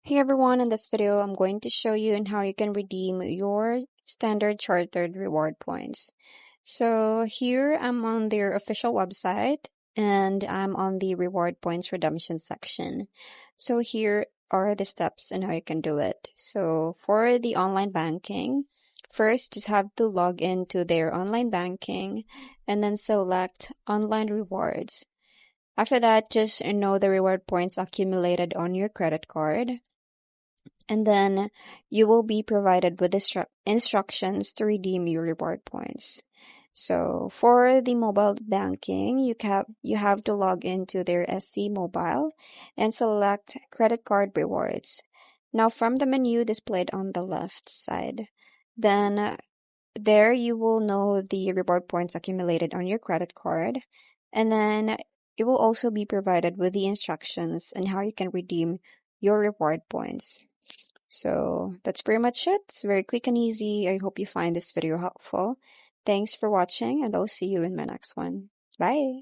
Hey everyone, in this video, I'm going to show you on how you can redeem your standard chartered reward points. So here I'm on their official website and I'm on the reward points redemption section. So here are the steps and how you can do it. So for the online banking, first just have to log into their online banking and then select online rewards. After that, just know the reward points accumulated on your credit card. And then you will be provided with instructions to redeem your reward points. So for the mobile banking, you have to log into their SC Mobile and select credit card rewards. Now from the menu displayed on the left side, then there you will know the reward points accumulated on your credit card, and then you will also be provided with the instructions on how you can redeem your reward points. So that's pretty much it. It's very quick and easy. I hope you find this video helpful. Thanks for watching, and I'll see you in my next one. Bye!